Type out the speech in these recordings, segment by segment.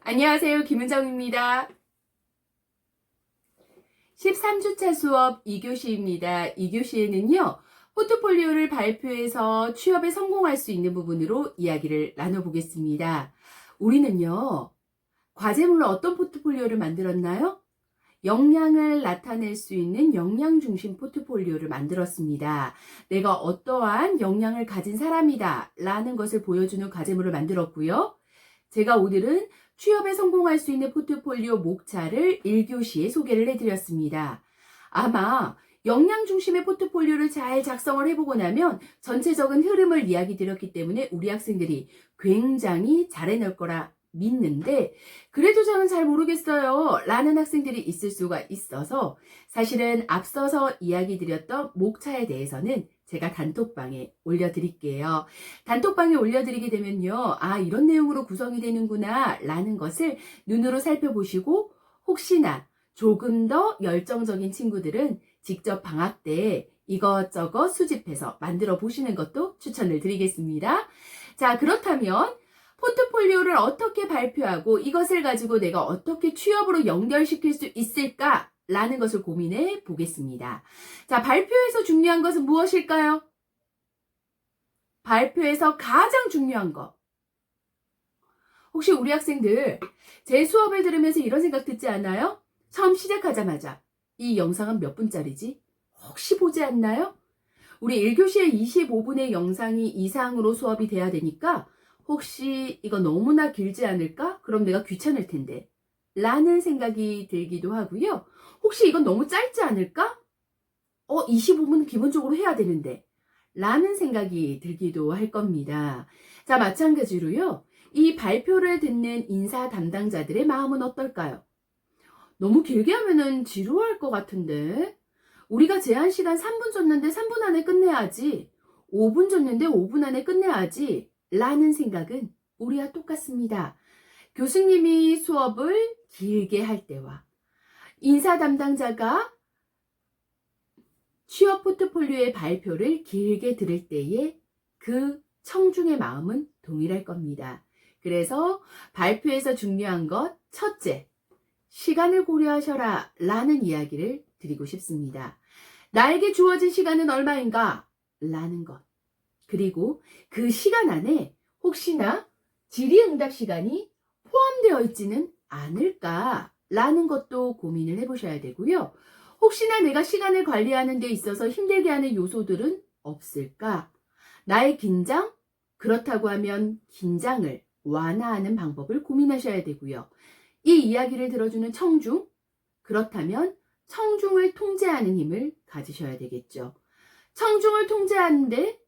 안녕하세요. 김은정입니다. 13주차 수업 2교시입니다. 2교시에는요, 포트폴리오를 발표해서 취업에 성공할 수 있는 부분으로 이야기를 나눠보겠습니다. 우리는요, 과제물로 어떤 포트폴리오를 만들었나요? 역량을 나타낼 수 있는 역량 중심 포트폴리오를 만들었습니다. 내가 어떠한 역량을 가진 사람이다 라는 것을 보여주는 과제물을 만들었고요. 제가 오늘은 취업에 성공할 수 있는 포트폴리오 목차를 1교시에 소개를 해드렸습니다. 아마 역량 중심의 포트폴리오를 잘 작성을 해보고 나면 전체적인 흐름을 이야기 드렸기 때문에 우리 학생들이 굉장히 잘 해낼 거라 믿는데, 그래도 저는 잘 모르겠어요 라는 학생들이 있을 수가 있어서 사실은 앞서서 이야기 드렸던 목차에 대해서는 제가 단톡방에 올려드릴게요. 단톡방에 올려드리게 되면요, 이런 내용으로 구성이 되는구나 라는 것을 눈으로 살펴보시고, 혹시나 조금 더 열정적인 친구들은 직접 방학 때 이것저것 수집해서 만들어 보시는 것도 추천을 드리겠습니다. 자, 그렇다면 포트폴리오를 어떻게 발표하고 이것을 가지고 내가 어떻게 취업으로 연결시킬 수 있을까? 라는 것을 고민해 보겠습니다. 자, 발표에서 중요한 것은 무엇일까요? 발표에서 가장 중요한 것. 혹시 우리 학생들 제 수업을 들으면서 이런 생각 듣지 않아요? 처음 시작하자마자 이 영상은 몇 분짜리지? 혹시 보지 않나요? 우리 1교시에 25분의 영상이 이상으로 수업이 돼야 되니까 혹시 이거 너무나 길지 않을까? 그럼 내가 귀찮을 텐데 라는 생각이 들기도 하고요. 혹시 이건 너무 짧지 않을까? 25분 기본적으로 해야 되는데 라는 생각이 들기도 할 겁니다. 자, 마찬가지로요. 이 발표를 듣는 인사 담당자들의 마음은 어떨까요? 너무 길게 하면은 지루할 것 같은데, 우리가 제한 시간 3분 줬는데 3분 안에 끝내야지, 5분 줬는데 5분 안에 끝내야지 라는 생각은 우리와 똑같습니다. 교수님이 수업을 길게 할 때와 인사 담당자가 취업 포트폴리오의 발표를 길게 들을 때의 그 청중의 마음은 동일할 겁니다. 그래서 발표에서 중요한 것, 첫째, 시간을 고려하셔라 라는 이야기를 드리고 싶습니다. 나에게 주어진 시간은 얼마인가? 라는 것. 그리고 그 시간 안에 혹시나 질의응답 시간이 포함되어 있지는 않을까? 라는 것도 고민을 해보셔야 되고요. 혹시나 내가 시간을 관리하는 데 있어서 힘들게 하는 요소들은 없을까? 나의 긴장? 그렇다고 하면 긴장을 완화하는 방법을 고민하셔야 되고요. 이 이야기를 들어주는 청중? 그렇다면 청중을 통제하는 힘을 가지셔야 되겠죠. 청중을 통제하는데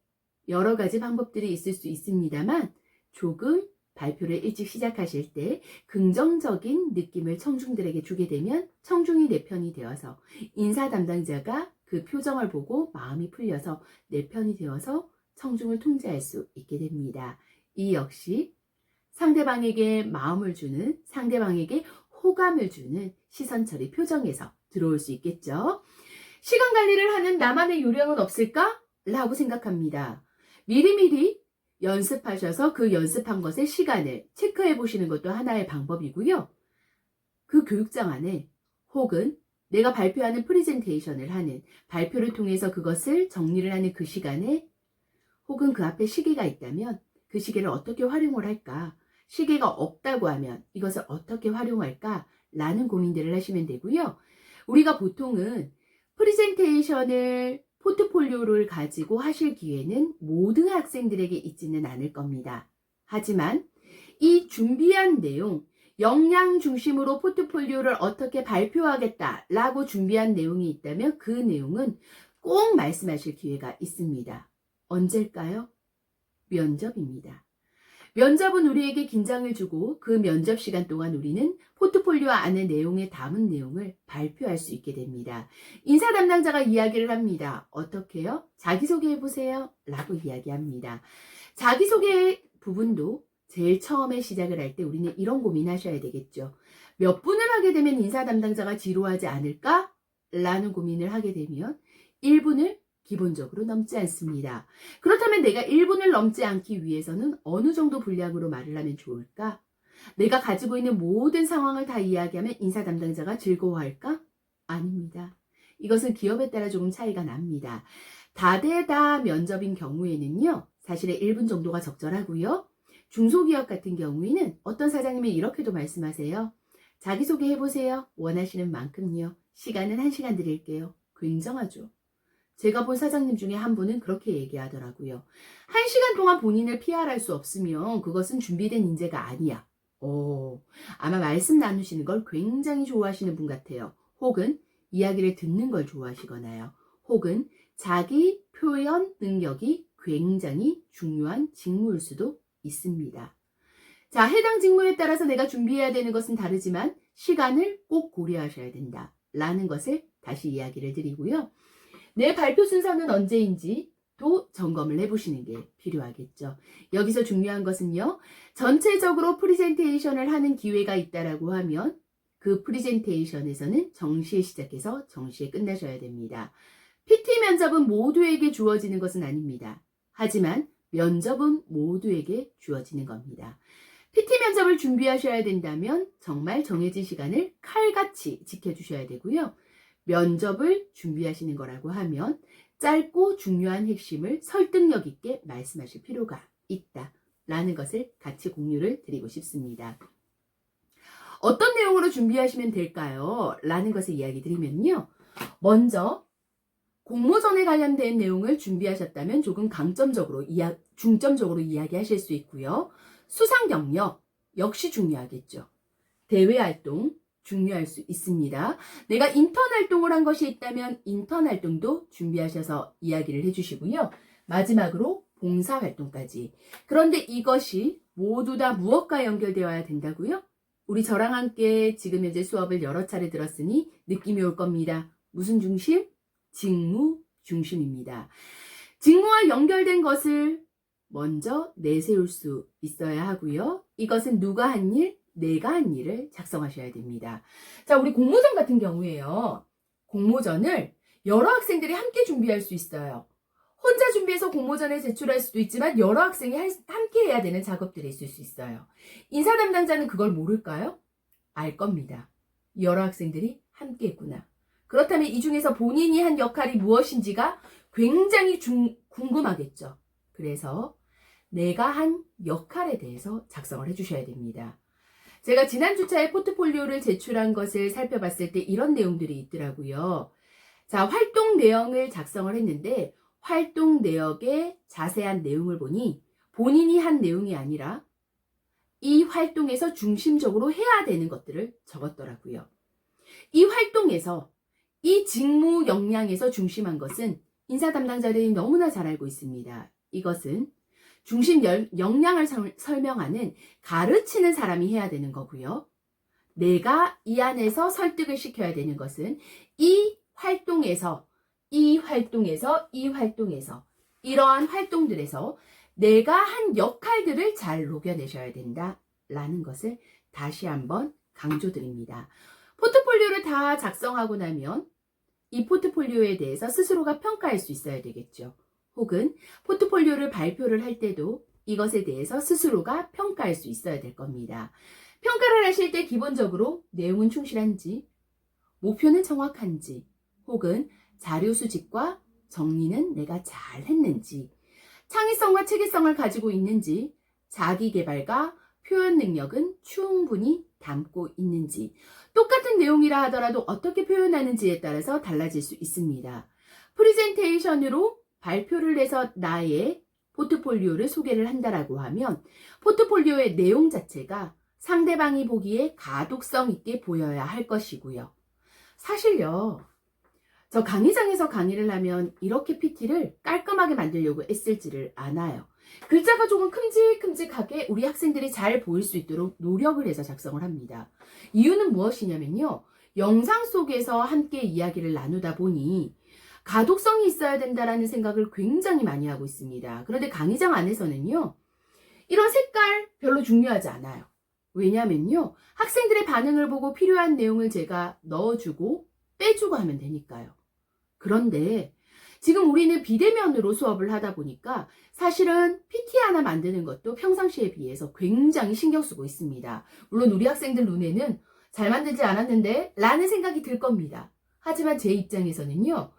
여러 가지 방법들이 있을 수 있습니다만 조금 발표를 일찍 시작하실 때 긍정적인 느낌을 청중들에게 주게 되면 청중이 내 편이 되어서 인사 담당자가 그 표정을 보고 마음이 풀려서 내 편이 되어서 청중을 통제할 수 있게 됩니다. 이 역시 상대방에게 마음을 주는, 상대방에게 호감을 주는 시선 처리 표정에서 들어올 수 있겠죠. 시간 관리를 하는 나만의 요령은 없을까? 라고 생각합니다. 미리미리 연습하셔서 그 연습한 것의 시간을 체크해 보시는 것도 하나의 방법이고요. 그 교육장 안에 혹은 내가 발표하는 프레젠테이션을 하는, 발표를 통해서 그것을 정리를 하는 그 시간에 혹은 그 앞에 시계가 있다면 그 시계를 어떻게 활용을 할까? 시계가 없다고 하면 이것을 어떻게 활용할까? 라는 고민들을 하시면 되고요. 우리가 보통은 프레젠테이션을 포트폴리오를 가지고 하실 기회는 모든 학생들에게 있지는 않을 겁니다. 하지만 이 준비한 내용, 역량 중심으로 포트폴리오를 어떻게 발표하겠다라고 준비한 내용이 있다면 그 내용은 꼭 말씀하실 기회가 있습니다. 언제일까요? 면접입니다. 면접은 우리에게 긴장을 주고 그 면접 시간 동안 우리는 포트폴리오 안의 내용에 담은 내용을 발표할 수 있게 됩니다. 인사 담당자가 이야기를 합니다. 어떻게요? 자기소개해보세요 라고 이야기합니다. 자기소개 부분도 제일 처음에 시작을 할 때 우리는 이런 고민하셔야 되겠죠. 몇 분을 하게 되면 인사 담당자가 지루하지 않을까? 라는 고민을 하게 되면 1분을 기본적으로 넘지 않습니다. 그렇다면 내가 1분을 넘지 않기 위해서는 어느 정도 분량으로 말을 하면 좋을까? 내가 가지고 있는 모든 상황을 다 이야기하면 인사 담당자가 즐거워할까? 아닙니다. 이것은 기업에 따라 조금 차이가 납니다. 다대다 면접인 경우에는요, 사실은 1분 정도가 적절하고요. 중소기업 같은 경우에는 어떤 사장님이 이렇게도 말씀하세요. 자기소개 해보세요. 원하시는 만큼요. 시간은 1시간 드릴게요. 굉장하죠. 제가 본 사장님 중에 한 분은 그렇게 얘기하더라고요. 1시간 동안 본인을 PR할 수 없으면 그것은 준비된 인재가 아니야. 아마 말씀 나누시는 걸 굉장히 좋아하시는 분 같아요. 혹은 이야기를 듣는 걸 좋아하시거나요. 혹은 자기 표현 능력이 굉장히 중요한 직무일 수도 있습니다. 자, 해당 직무에 따라서 내가 준비해야 되는 것은 다르지만 시간을 꼭 고려하셔야 된다. 라는 것을 다시 이야기를 드리고요. 내 발표 순서는 언제인지 또 점검을 해보시는 게 필요하겠죠. 여기서 중요한 것은요. 전체적으로 프리젠테이션을 하는 기회가 있다라고 하면 그 프리젠테이션에서는 정시에 시작해서 정시에 끝나셔야 됩니다. PT 면접은 모두에게 주어지는 것은 아닙니다. 하지만 면접은 모두에게 주어지는 겁니다. PT 면접을 준비하셔야 된다면 정말 정해진 시간을 칼같이 지켜주셔야 되고요. 면접을 준비하시는 거라고 하면 짧고 중요한 핵심을 설득력 있게 말씀하실 필요가 있다라는 것을 같이 공유를 드리고 싶습니다. 어떤 내용으로 준비하시면 될까요? 라는 것을 이야기 드리면요. 먼저 공모전에 관련된 내용을 준비하셨다면 조금 중점적으로 이야기하실 수 있고요. 수상 경력 역시 중요하겠죠. 대외 활동 중요할 수 있습니다. 내가 인턴 활동을 한 것이 있다면 인턴 활동도 준비하셔서 이야기를 해주시고요. 마지막으로 봉사 활동까지. 그런데 이것이 모두 다 무엇과 연결되어야 된다고요? 우리 저랑 함께 지금 현재 수업을 여러 차례 들었으니 느낌이 올 겁니다. 무슨 중심? 직무 중심입니다. 직무와 연결된 것을 먼저 내세울 수 있어야 하고요. 이것은 누가 한 일? 내가 한 일을 작성하셔야 됩니다. 자, 우리 공모전 같은 경우에요. 공모전을 여러 학생들이 함께 준비할 수 있어요. 혼자 준비해서 공모전에 제출할 수도 있지만 여러 학생이 함께 해야 되는 작업들이 있을 수 있어요. 인사 담당자는 그걸 모를까요? 알 겁니다. 여러 학생들이 함께 했구나. 그렇다면 이 중에서 본인이 한 역할이 무엇인지가 굉장히 궁금하겠죠. 그래서 내가 한 역할에 대해서 작성을 해주셔야 됩니다. 제가 지난 주차에 포트폴리오를 제출한 것을 살펴봤을 때 이런 내용들이 있더라고요. 자, 활동 내용을 작성을 했는데 활동 내역의 자세한 내용을 보니 본인이 한 내용이 아니라 이 활동에서 중심적으로 해야 되는 것들을 적었더라고요. 이 활동에서 이 직무 역량에서 중심한 것은 인사 담당자들이 너무나 잘 알고 있습니다. 이것은 중심 역량을 설명하는 가르치는 사람이 해야 되는 거고요. 내가 이 안에서 설득을 시켜야 되는 것은 이 활동에서 이러한 활동들에서 내가 한 역할들을 잘 녹여내셔야 된다라는 것을 다시 한번 강조드립니다. 포트폴리오를 다 작성하고 나면 이 포트폴리오에 대해서 스스로가 평가할 수 있어야 되겠죠. 혹은 포트폴리오를 발표를 할 때도 이것에 대해서 스스로가 평가할 수 있어야 될 겁니다. 평가를 하실 때 기본적으로 내용은 충실한지, 목표는 정확한지, 혹은 자료 수집과 정리는 내가 잘 했는지, 창의성과 체계성을 가지고 있는지, 자기 개발과 표현 능력은 충분히 담고 있는지, 똑같은 내용이라 하더라도 어떻게 표현하는지에 따라서 달라질 수 있습니다. 프리젠테이션으로 발표를 해서 나의 포트폴리오를 소개를 한다라고 하면 포트폴리오의 내용 자체가 상대방이 보기에 가독성 있게 보여야 할 것이고요. 사실요, 저 강의장에서 강의를 하면 이렇게 PT를 깔끔하게 만들려고 애쓰지를 않아요. 글자가 조금 큼직큼직하게 우리 학생들이 잘 보일 수 있도록 노력을 해서 작성을 합니다. 이유는 무엇이냐면요. 영상 속에서 함께 이야기를 나누다 보니 가독성이 있어야 된다라는 생각을 굉장히 많이 하고 있습니다. 그런데 강의장 안에서는요. 이런 색깔 별로 중요하지 않아요. 왜냐면요. 학생들의 반응을 보고 필요한 내용을 제가 넣어주고 빼주고 하면 되니까요. 그런데 지금 우리는 비대면으로 수업을 하다 보니까 사실은 PT 하나 만드는 것도 평상시에 비해서 굉장히 신경 쓰고 있습니다. 물론 우리 학생들 눈에는 잘 만들지 않았는데 라는 생각이 들 겁니다. 하지만 제 입장에서는요,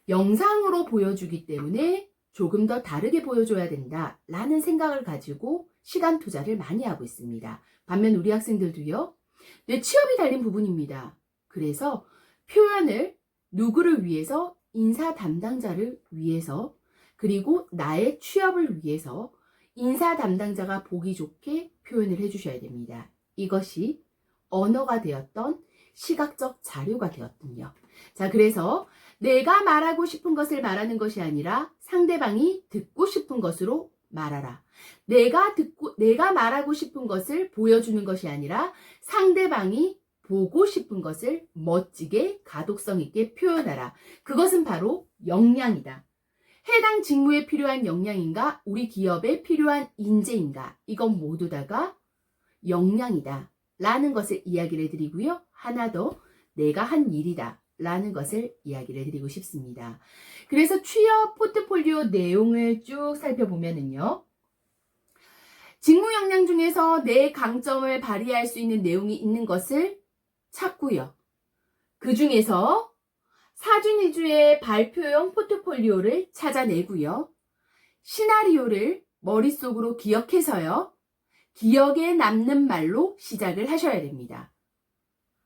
영상으로 보여주기 때문에 조금 더 다르게 보여줘야 된다 라는 생각을 가지고 시간 투자를 많이 하고 있습니다. 반면 우리 학생들도요, 내 취업이 달린 부분입니다. 그래서 표현을 누구를 위해서, 인사 담당자를 위해서, 그리고 나의 취업을 위해서 인사 담당자가 보기 좋게 표현을 해주셔야 됩니다. 이것이 언어가 되었던 시각적 자료가 되었군요. 자, 그래서 내가 말하고 싶은 것을 말하는 것이 아니라 상대방이 듣고 싶은 것으로 말하라. 내가 말하고 싶은 것을 보여주는 것이 아니라 상대방이 보고 싶은 것을 멋지게 가독성 있게 표현하라. 그것은 바로 역량이다. 해당 직무에 필요한 역량인가? 우리 기업에 필요한 인재인가? 이건 모두 다가 역량이다 라는 것을 이야기를 드리고요. 하나 더, 내가 한 일이다 라는 것을 이야기를 드리고 싶습니다. 그래서 취업 포트폴리오 내용을 쭉 살펴보면은요, 직무 역량 중에서 내 강점을 발휘할 수 있는 내용이 있는 것을 찾고요. 그 중에서 사진 위주의 발표용 포트폴리오를 찾아내고요. 시나리오를 머릿속으로 기억해서요, 기억에 남는 말로 시작을 하셔야 됩니다.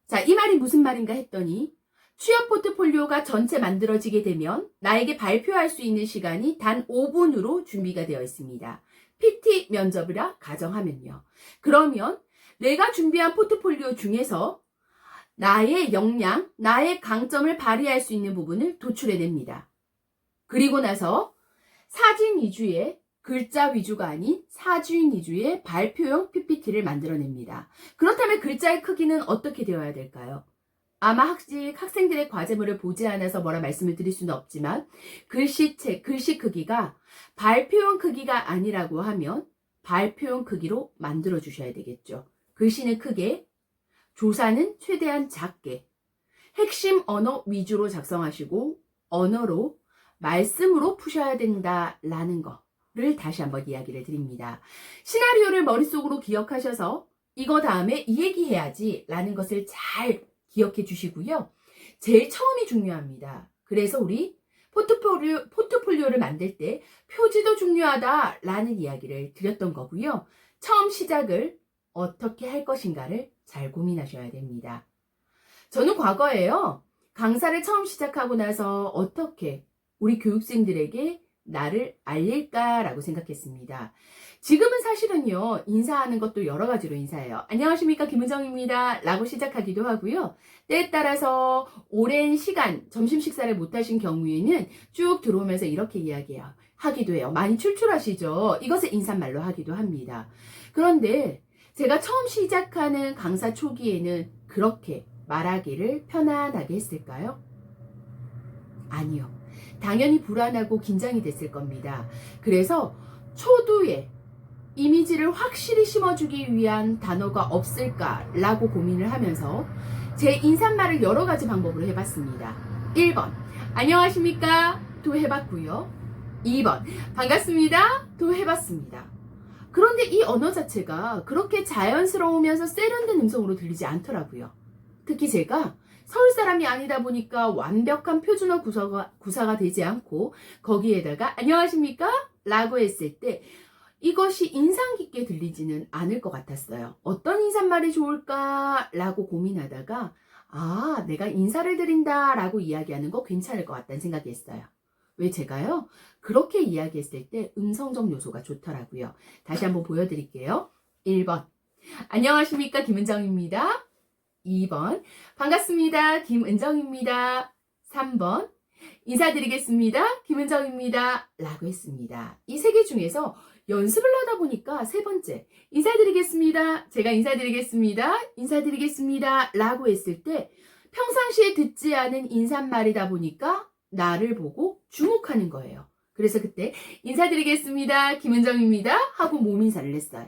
자, 이 말이 무슨 말인가 했더니, 취업 포트폴리오가 전체 만들어지게 되면 나에게 발표할 수 있는 시간이 단 5분으로 준비가 되어 있습니다. PT 면접이라 가정하면요. 그러면 내가 준비한 포트폴리오 중에서 나의 역량, 나의 강점을 발휘할 수 있는 부분을 도출해냅니다. 그리고 나서 사진 위주의, 글자 위주가 아닌 사진 위주의 발표용 PPT를 만들어냅니다. 그렇다면 글자의 크기는 어떻게 되어야 될까요? 아마 학생들의 과제물을 보지 않아서 뭐라 말씀을 드릴 수는 없지만 글씨 크기가 발표용 크기가 아니라고 하면 발표용 크기로 만들어 주셔야 되겠죠. 글씨는 크게, 조사는 최대한 작게, 핵심 언어 위주로 작성하시고 언어로, 말씀으로 푸셔야 된다라는 거를 다시 한번 이야기를 드립니다. 시나리오를 머릿속으로 기억하셔서 이거 다음에 이 얘기 해야지 라는 것을 잘 기억해 주시고요. 제일 처음이 중요합니다. 그래서 우리 포트폴리오를 만들 때 표지도 중요하다라는 이야기를 드렸던 거고요. 처음 시작을 어떻게 할 것인가를 잘 고민하셔야 됩니다. 저는 과거에요, 강사를 처음 시작하고 나서 어떻게 우리 교육생들에게 나를 알릴까라고 생각했습니다. 지금은 사실은요, 인사하는 것도 여러 가지로 인사해요. 안녕하십니까, 김은정입니다 라고 시작하기도 하고요. 때에 따라서 오랜 시간 점심 식사를 못 하신 경우에는 쭉 들어오면서 이렇게 이야기해요. 하기도 해요. 많이 출출하시죠? 이것을 인사말로 하기도 합니다. 그런데 제가 처음 시작하는 강사 초기에는 그렇게 말하기를 편안하게 했을까요? 아니요. 당연히 불안하고 긴장이 됐을 겁니다. 그래서 초두에 이미지를 확실히 심어주기 위한 단어가 없을까라고 고민을 하면서 제 인사말을 여러 가지 방법으로 해봤습니다. 1번, 안녕하십니까? 도 해봤고요. 2번, 반갑습니다. 도 해봤습니다. 그런데 이 언어 자체가 그렇게 자연스러우면서 세련된 음성으로 들리지 않더라고요. 특히 제가 서울 사람이 아니다 보니까 완벽한 표준어 구사가 되지 않고 거기에다가 안녕하십니까? 라고 했을 때 이것이 인상 깊게 들리지는 않을 것 같았어요. 어떤 인사말이 좋을까? 라고 고민하다가 내가 인사를 드린다 라고 이야기하는 거 괜찮을 것 같다는 생각이 했어요. 왜 제가요? 그렇게 이야기했을 때 음성적 요소가 좋더라고요. 다시 한번 보여드릴게요. 1번, 안녕하십니까? 김은정입니다. 2번, 반갑습니다. 김은정입니다. 3번, 인사드리겠습니다. 김은정입니다. 라고 했습니다. 이 세 개 중에서 연습을 하다 보니까 세 번째, 인사드리겠습니다. 제가 인사드리겠습니다. 인사드리겠습니다. 라고 했을 때 평상시에 듣지 않은 인사말이다 보니까 나를 보고 주목하는 거예요. 그래서 그때 인사드리겠습니다. 김은정입니다. 하고 몸인사를 했어요.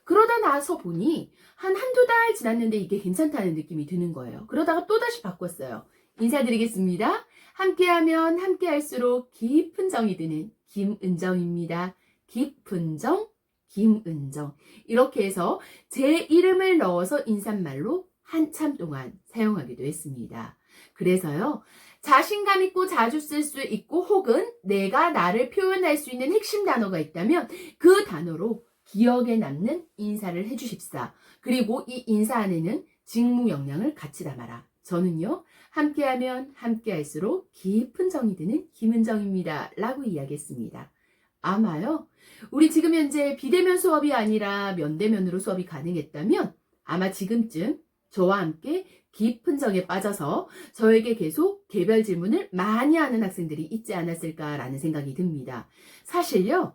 그러다 나서 보니 한두 달 지났는데 이게 괜찮다는 느낌이 드는 거예요. 그러다가 또다시 바꿨어요. 인사드리겠습니다. 함께하면 함께할수록 깊은 정이 드는 김은정입니다. 깊은 정, 김은정. 이렇게 해서 제 이름을 넣어서 인사말로 한참 동안 사용하기도 했습니다. 그래서요, 자신감 있고 자주 쓸 수 있고 혹은 내가 나를 표현할 수 있는 핵심 단어가 있다면 그 단어로 기억에 남는 인사를 해주십사. 그리고 이 인사 안에는 직무 역량을 같이 담아라. 저는요, 함께하면 함께할수록 깊은 정이 드는 김은정입니다. 라고 이야기했습니다. 아마요, 우리 지금 현재 비대면 수업이 아니라 면대면으로 수업이 가능했다면 아마 지금쯤 저와 함께 깊은 정에 빠져서 저에게 계속 개별 질문을 많이 하는 학생들이 있지 않았을까라는 생각이 듭니다. 사실요,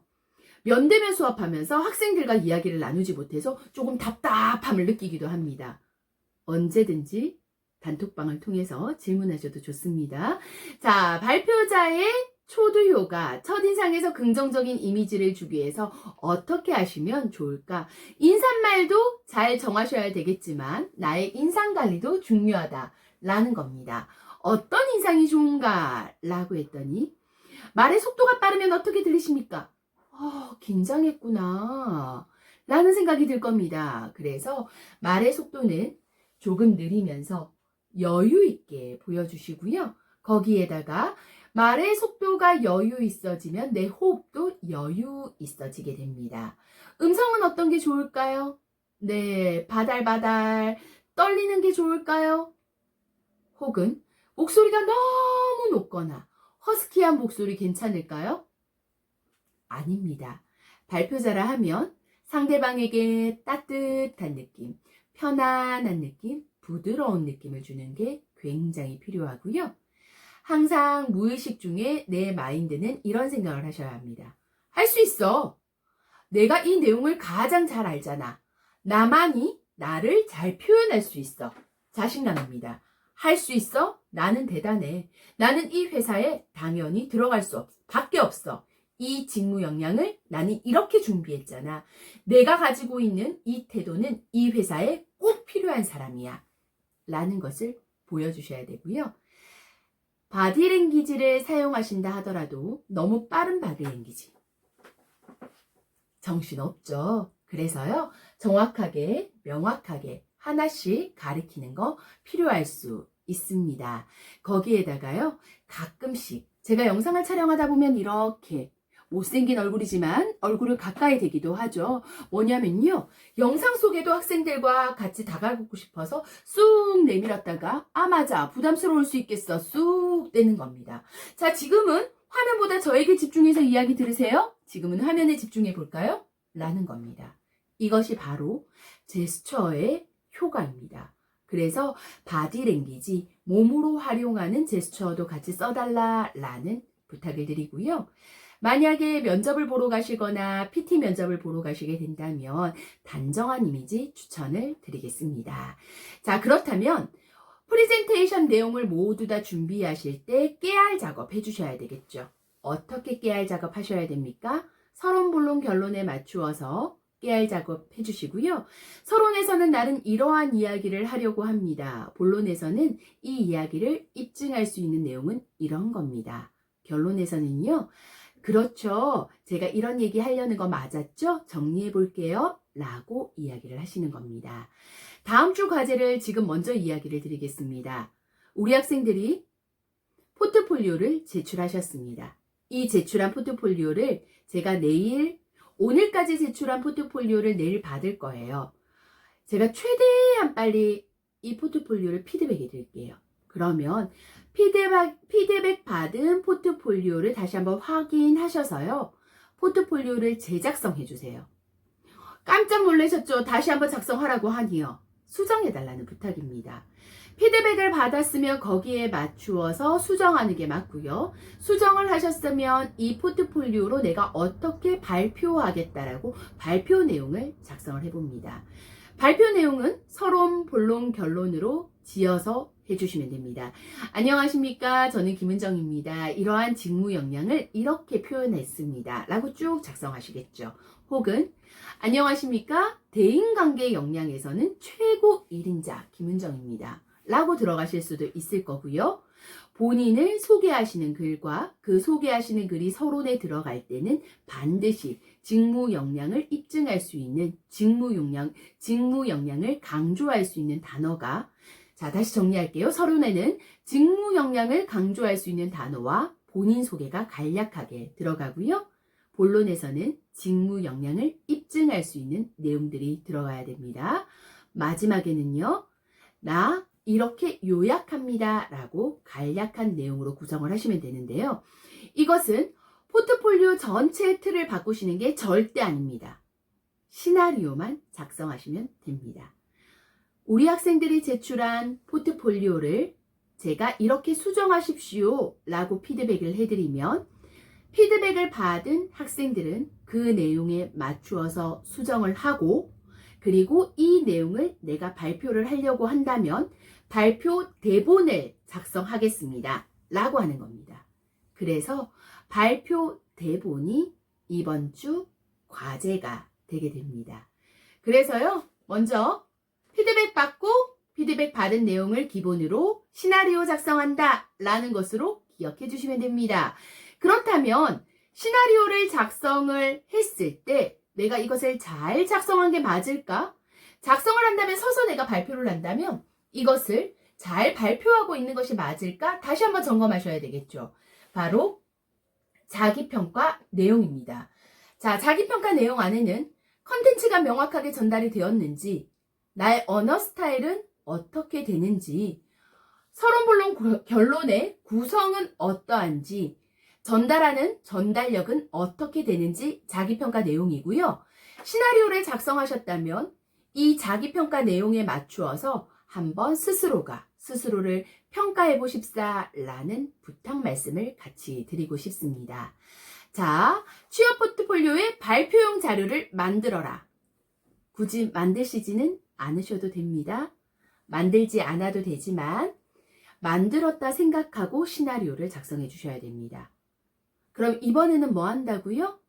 면대면 수업하면서 학생들과 이야기를 나누지 못해서 조금 답답함을 느끼기도 합니다. 언제든지 단톡방을 통해서 질문하셔도 좋습니다. 자, 발표자의 초두효가 첫인상에서 긍정적인 이미지를 주기 위해서 어떻게 하시면 좋을까? 인사말도 잘 정하셔야 되겠지만 나의 인상관리도 중요하다라는 겁니다. 어떤 인상이 좋은가? 라고 했더니 말의 속도가 빠르면 어떻게 들리십니까? 긴장했구나 라는 생각이 들 겁니다. 그래서 말의 속도는 조금 느리면서 여유 있게 보여주시고요. 거기에다가 말의 속도가 여유 있어지면 내 호흡도 여유 있어지게 됩니다. 음성은 어떤 게 좋을까요? 네, 바달바달 떨리는 게 좋을까요? 혹은 목소리가 너무 높거나 허스키한 목소리 괜찮을까요? 아닙니다. 발표자라 하면 상대방에게 따뜻한 느낌, 편안한 느낌, 부드러운 느낌을 주는 게 굉장히 필요하고요. 항상 무의식 중에 내 마인드는 이런 생각을 하셔야 합니다. 할 수 있어. 내가 이 내용을 가장 잘 알잖아. 나만이 나를 잘 표현할 수 있어. 자신감입니다. 할 수 있어? 나는 대단해. 나는 이 회사에 당연히 들어갈 수 밖에 없어. 이 직무 역량을 나는 이렇게 준비했잖아. 내가 가지고 있는 이 태도는 이 회사에 꼭 필요한 사람이야. 라는 것을 보여주셔야 되고요. 바디랭귀지를 사용하신다 하더라도 너무 빠른 바디랭귀지. 정신없죠. 그래서요, 정확하게, 명확하게 하나씩 가리키는 거 필요할 수 있습니다. 거기에다가요, 가끔씩 제가 영상을 촬영하다 보면 이렇게 못생긴 얼굴이지만 얼굴을 가까이 대기도 하죠. 뭐냐면요, 영상 속에도 학생들과 같이 다가가고 싶어서 쑥 내밀었다가 맞아, 부담스러울 수 있겠어, 쑥 떼는 겁니다. 자, 지금은 화면보다 저에게 집중해서 이야기 들으세요. 지금은 화면에 집중해 볼까요? 라는 겁니다. 이것이 바로 제스처의 효과입니다. 그래서 바디랭귀지, 몸으로 활용하는 제스처도 같이 써달라라는 부탁을 드리고요. 만약에 면접을 보러 가시거나 PT 면접을 보러 가시게 된다면 단정한 이미지 추천을 드리겠습니다. 자, 그렇다면 프레젠테이션 내용을 모두 다 준비하실 때 깨알 작업 해주셔야 되겠죠. 어떻게 깨알 작업 하셔야 됩니까? 서론, 본론, 결론에 맞추어서 깨알 작업 해주시고요. 서론에서는 나는 이러한 이야기를 하려고 합니다. 본론에서는 이 이야기를 입증할 수 있는 내용은 이런 겁니다. 결론에서는요. 그렇죠. 제가 이런 얘기 하려는 거 맞았죠? 정리해 볼게요. 라고 이야기를 하시는 겁니다. 다음 주 과제를 지금 먼저 이야기를 드리겠습니다. 우리 학생들이 포트폴리오를 제출하셨습니다. 이 제출한 포트폴리오를 제가 오늘까지 제출한 포트폴리오를 내일 받을 거예요. 제가 최대한 빨리 이 포트폴리오를 피드백해 드릴게요. 그러면 피드백 받은 포트폴리오를 다시 한번 확인하셔서요. 포트폴리오를 재작성해 주세요. 깜짝 놀라셨죠? 다시 한번 작성하라고 하니요. 수정해달라는 부탁입니다. 피드백을 받았으면 거기에 맞추어서 수정하는 게 맞고요. 수정을 하셨으면 이 포트폴리오로 내가 어떻게 발표하겠다라고 발표 내용을 작성을 해봅니다. 발표 내용은 서론, 본론, 결론으로 지어서 해주시면 됩니다. 안녕하십니까? 저는 김은정입니다. 이러한 직무 역량을 이렇게 표현했습니다. 라고 쭉 작성하시겠죠. 혹은 안녕하십니까? 대인관계 역량에서는 최고 1인자 김은정입니다. 라고 들어가실 수도 있을 거고요. 본인을 소개하시는 글과 그 소개하시는 글이 서론에 들어갈 때는 반드시 직무 역량을 입증할 수 있는 직무 역량을 강조할 수 있는 단어가, 자, 다시 정리할게요. 서론에는 직무 역량을 강조할 수 있는 단어와 본인 소개가 간략하게 들어가고요. 본론에서는 직무 역량을 입증할 수 있는 내용들이 들어가야 됩니다. 마지막에는요, 나 이렇게 요약합니다 라고 간략한 내용으로 구성을 하시면 되는데요. 이것은 포트폴리오 전체의 틀을 바꾸시는 게 절대 아닙니다. 시나리오만 작성하시면 됩니다. 우리 학생들이 제출한 포트폴리오를 제가 이렇게 수정하십시오 라고 피드백을 해드리면, 피드백을 받은 학생들은 그 내용에 맞추어서 수정을 하고, 그리고 이 내용을 내가 발표를 하려고 한다면 발표 대본을 작성하겠습니다 라고 하는 겁니다. 그래서 발표 대본이 이번 주 과제가 되게 됩니다. 그래서요, 먼저 피드백 받고 피드백 받은 내용을 기본으로 시나리오 작성한다 라는 것으로 기억해 주시면 됩니다. 그렇다면 시나리오를 작성을 했을 때 내가 이것을 잘 작성한 게 맞을까? 작성을 한다면, 서서 내가 발표를 한다면 이것을 잘 발표하고 있는 것이 맞을까? 다시 한번 점검하셔야 되겠죠. 바로 자기평가 내용입니다. 자, 자기평가 내용 안에는 컨텐츠가 명확하게 전달이 되었는지, 나의 언어 스타일은 어떻게 되는지, 서론 본론 결론의 구성은 어떠한지, 전달하는 전달력은 어떻게 되는지 자기평가 내용이고요. 시나리오를 작성하셨다면 이 자기평가 내용에 맞추어서 한번 스스로를 평가해 보십사라는 부탁 말씀을 같이 드리고 싶습니다. 자, 취업 포트폴리오의 발표용 자료를 만들어라. 굳이 만드시지는 않으셔도 됩니다. 만들지 않아도 되지만 만들었다 생각하고 시나리오를 작성해 주셔야 됩니다. 그럼 이번에는 뭐 한다고요?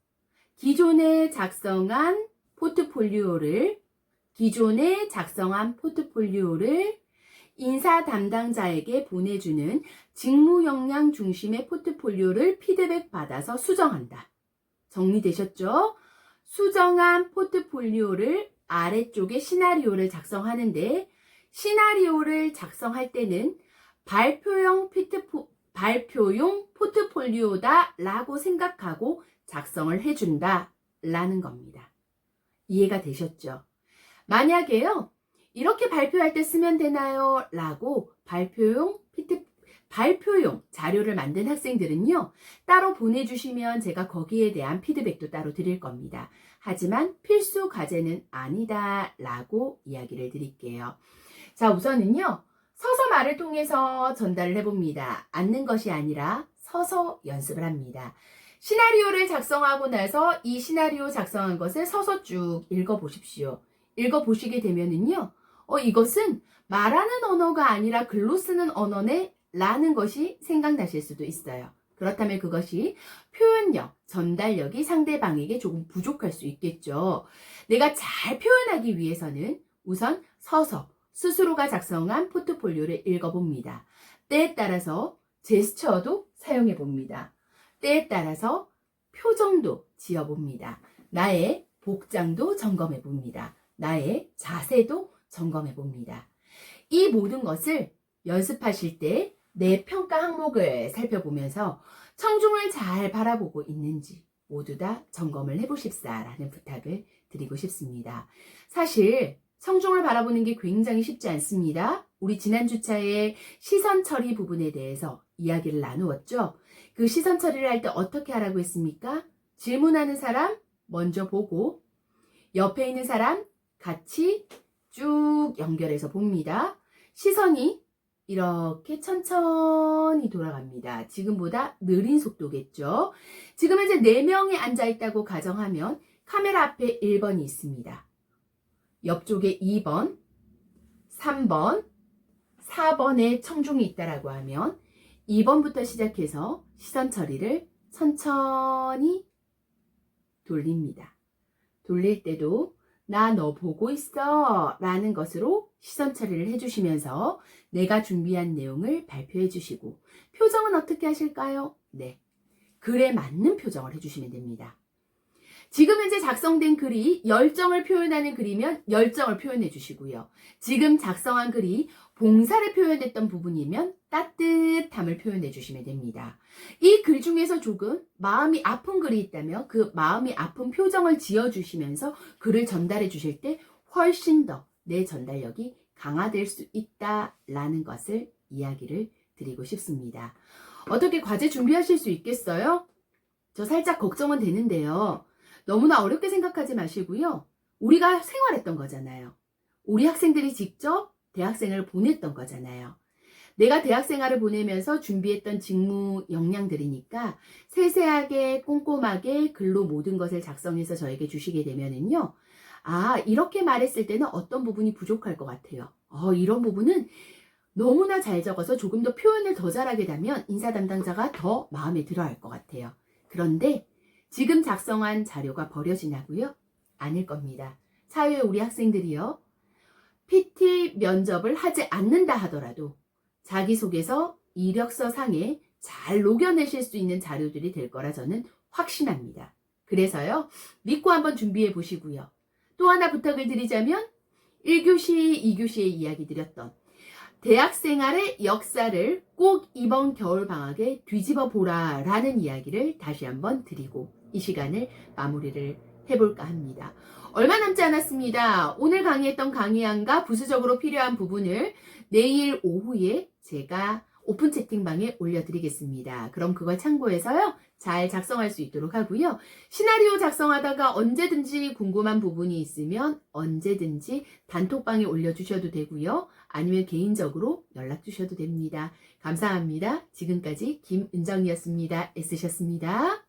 기존에 작성한 포트폴리오를 인사 담당자에게 보내주는 직무 역량 중심의 포트폴리오를 피드백 받아서 수정한다. 정리되셨죠? 수정한 포트폴리오를 아래쪽에 시나리오를 작성하는데, 시나리오를 작성할 때는 발표용 포트폴리오다 라고 생각하고 작성을 해준다 라는 겁니다. 이해가 되셨죠? 만약에요, 이렇게 발표할 때 쓰면 되나요? 라고 발표용 자료를 만든 학생들은요, 따로 보내주시면 제가 거기에 대한 피드백도 따로 드릴 겁니다. 하지만 필수 과제는 아니다 라고 이야기를 드릴게요. 자, 우선은요, 서서 말을 통해서 전달을 해봅니다. 앉는 것이 아니라 서서 연습을 합니다. 시나리오를 작성하고 나서 이 시나리오 작성한 것을 서서 쭉 읽어보십시오. 읽어보시게 되면은요, 이것은 말하는 언어가 아니라 글로 쓰는 언어네 라는 것이 생각나실 수도 있어요. 그렇다면 그것이 표현력, 전달력이 상대방에게 조금 부족할 수 있겠죠. 내가 잘 표현하기 위해서는 우선 서서 스스로가 작성한 포트폴리오를 읽어봅니다. 때에 따라서 제스처도 사용해봅니다. 때에 따라서 표정도 지어봅니다. 나의 복장도 점검해봅니다. 나의 자세도 점검해봅니다. 이 모든 것을 연습하실 때 내 평가 항목을 살펴보면서 청중을 잘 바라보고 있는지 모두 다 점검을 해보십사라는 부탁을 드리고 싶습니다. 사실 청중을 바라보는 게 굉장히 쉽지 않습니다. 우리 지난 주차에 시선 처리 부분에 대해서 이야기를 나누었죠. 그 시선 처리를 할 때 어떻게 하라고 했습니까? 질문하는 사람 먼저 보고 옆에 있는 사람 같이 쭉 연결해서 봅니다. 시선이 이렇게 천천히 돌아갑니다. 지금보다 느린 속도겠죠. 지금 현재 4명이 앉아있다고 가정하면 카메라 앞에 1번이 있습니다. 옆쪽에 2번, 3번, 4번에 청중이 있다라고 하면 2번부터 시작해서 시선 처리를 천천히 돌립니다. 돌릴 때도 나 너 보고 있어 라는 것으로 시선 처리를 해주시면서 내가 준비한 내용을 발표해 주시고 표정은 어떻게 하실까요? 네, 글에 맞는 표정을 해주시면 됩니다. 지금 현재 작성된 글이 열정을 표현하는 글이면 열정을 표현해 주시고요. 지금 작성한 글이 봉사를 표현했던 부분이면 따뜻함을 표현해 주시면 됩니다. 이 글 중에서 조금 마음이 아픈 글이 있다면 그 마음이 아픈 표정을 지어주시면서 글을 전달해 주실 때 훨씬 더 내 전달력이 강화될 수 있다라는 것을 이야기를 드리고 싶습니다. 어떻게 과제 준비하실 수 있겠어요? 저 살짝 걱정은 되는데요. 너무나 어렵게 생각하지 마시고요. 우리가 생활했던 거잖아요. 우리 학생들이 직접 대학생활을 보냈던 거잖아요. 내가 대학생활을 보내면서 준비했던 직무 역량들이니까 세세하게 꼼꼼하게 글로 모든 것을 작성해서 저에게 주시게 되면은요. 아, 이렇게 말했을 때는 어떤 부분이 부족할 것 같아요. 이런 부분은 너무나 잘 적어서 조금 더 표현을 더 잘하게 되면 인사 담당자가 더 마음에 들어 할 것 같아요. 그런데 지금 작성한 자료가 버려지냐고요? 아닐 겁니다. 사회에 우리 학생들이요. PT 면접을 하지 않는다 하더라도 자기소개서, 이력서 상에 잘 녹여내실 수 있는 자료들이 될 거라 저는 확신합니다. 그래서요. 믿고 한번 준비해 보시고요. 또 하나 부탁을 드리자면 1교시, 2교시에 이야기 드렸던 대학생활의 역사를 꼭 이번 겨울방학에 뒤집어 보라 라는 이야기를 다시 한번 드리고 이 시간을 마무리를 해볼까 합니다. 얼마 남지 않았습니다. 오늘 강의했던 강의안과 부수적으로 필요한 부분을 내일 오후에 제가 오픈 채팅방에 올려드리겠습니다. 그럼 그걸 참고해서요. 잘 작성할 수 있도록 하고요. 시나리오 작성하다가 언제든지 궁금한 부분이 있으면 언제든지 단톡방에 올려주셔도 되고요. 아니면 개인적으로 연락 주셔도 됩니다. 감사합니다. 지금까지 김은정이었습니다. 애쓰셨습니다.